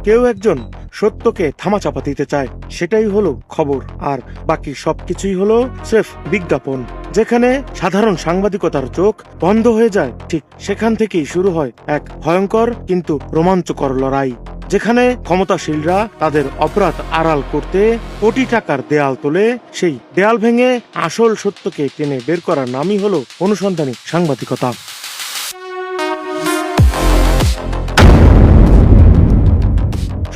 কেউ একজন সত্যকে থামাচাপা দিতে চায়, সেটাই হলো খবর, আর বাকি সবকিছুই হলো স্রেফ বিজ্ঞাপন। যেখানে সাধারণ সাংবাদিকতার চোখ বন্ধ হয়ে যায়, ঠিক সেখান থেকেই শুরু হয় এক ভয়ঙ্কর কিন্তু রোমাঞ্চকর লড়াই, যেখানে ক্ষমতাশীলরা তাদের অপরাধ আড়াল করতে কোটি টাকার দেয়াল তোলে। সেই দেয়াল ভেঙে আসল সত্যকে টেনে বের করার নামই হলো অনুসন্ধানী সাংবাদিকতা।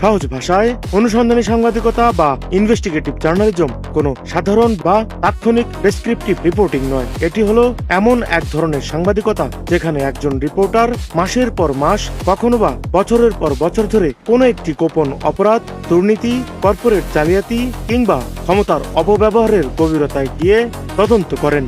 সহজ ভাষায়, অনুসন্ধানী সাংবাদিকতা বা ইনভেস্টিগেটিভ জার্নালিজম কোনো সাধারণ বা তাৎক্ষণিক ডেসক্রিপটিভ রিপোর্টিং নয়। এটি হলো এমন এক ধরনের সাংবাদিকতা যেখানে একজন রিপোর্টার মাসের পর মাস, কখনো বা বছরের পর বছর ধরে কোনো একটি গোপন অপরাধ, দুর্নীতি, কর্পোরেট জালিয়াতি কিংবা ক্ষমতার অপব্যবহারের গভীরতায় গিয়ে তদন্ত করেন।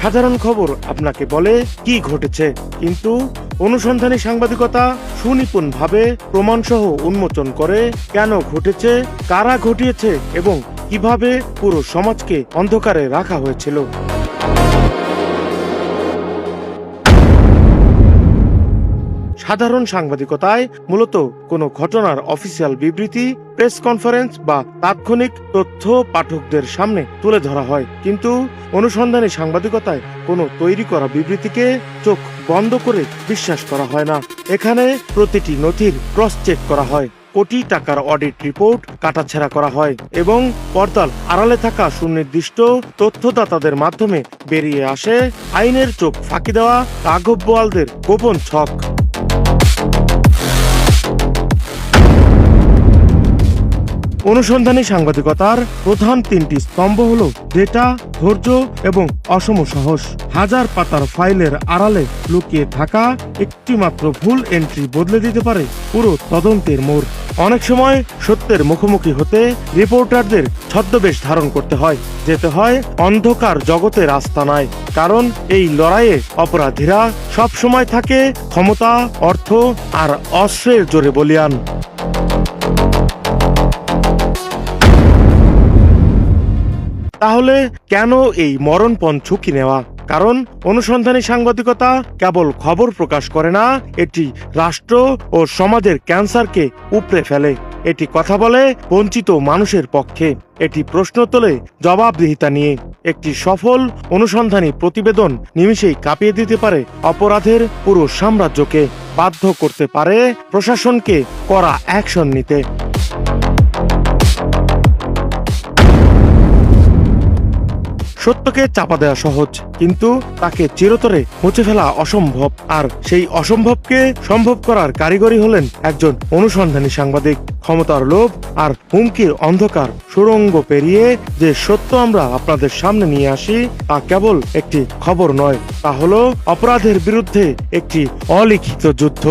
সাধারণ খবর আপনাকে বলে কি ঘটেছে, কিন্তু অনুসন্ধানী সাংবাদিকতা সুনিপুণভাবে প্রমাণসহ উন্মোচন করে কেন ঘটেছে, কারা ঘটিয়েছে এবং কিভাবে পুরো সমাজকে অন্ধকারে রাখা হয়েছিল। সাধারণ সাংবাদিকতায় মূলত কোনো ঘটনার অফিসিয়াল বিবৃতি, প্রেস কনফারেন্স বা তাৎক্ষণিক তথ্য পাঠকদের সামনে তুলে ধরা হয়, কিন্তু অনুসন্ধানী সাংবাদিকতায় কোনো তৈরি করা বিবৃতিকে চোখ বন্ধ করে বিশ্বাস করা হয় না। এখানে প্রতিটি নথির ক্রস চেক করা হয়, কোটি টাকার অডিট রিপোর্ট কাটাছেঁড়া করা হয় এবং পর্দার আড়ালে থাকা সুনির্দিষ্ট তথ্যদাতাদের মাধ্যমে বেরিয়ে আসে আইনের চোখ ফাঁকি দেওয়া রাঘব বোয়ালদের গোপন ছক। অনুসন্ধানী সাংবাদিকতার প্রধান তিনটি স্তম্ভ হল ডেটা, ধৈর্য এবং অসম সাহস। হাজার পাতার ফাইলের আড়ালে লুকিয়ে থাকা একটি মাত্র ভুল এন্ট্রি বদলে দিতে পারে পুরো তদন্তের মোড়। অনেক সময় সত্যের মুখোমুখি হতে রিপোর্টারদের ছদ্মবেশ ধারণ করতে হয়, যেতে হয় অন্ধকার জগতের আস্তানায়, কারণ এই লড়াইয়ে অপরাধীরা সব সময় থাকে ক্ষমতা, অর্থ আর অস্ত্রের জোরে বলীয়ান। তাহলে কেন এই মরণপণ ঝুঁকি নেওয়া? কারণ অনুসন্ধানী সাংবাদিকতা কেবল খবর প্রকাশ করে না, এটি রাষ্ট্র ও সমাজের ক্যান্সারকে উপড়ে ফেলে। এটি কথা বলে বঞ্চিত মানুষের পক্ষে, এটি প্রশ্ন তোলে জবাবদিহিতা নিয়ে। একটি সফল অনুসন্ধানী প্রতিবেদন নিমিষেই কাঁপিয়ে দিতে পারে অপরাধের পুরো সাম্রাজ্যকে, বাধ্য করতে পারে প্রশাসনকে কড়া অ্যাকশন নিতে। সত্যকে চাপা দেওয়া সহজ, কিন্তু তাকে চিরতরে মুছে ফেলা অসম্ভব, আর সেই অসম্ভবকে সম্ভব করার কারিগরি হলেন একজন অনুসন্ধানী সাংবাদিক। ক্ষমতার লোভ আর হুমকির অন্ধকার সুড়ঙ্গ পেরিয়ে যে সত্য আমরা আপনাদের সামনে নিয়ে আসি, তা কেবল একটি খবর নয়, তা হলো অপরাধের বিরুদ্ধে একটি অলিখিত যুদ্ধ।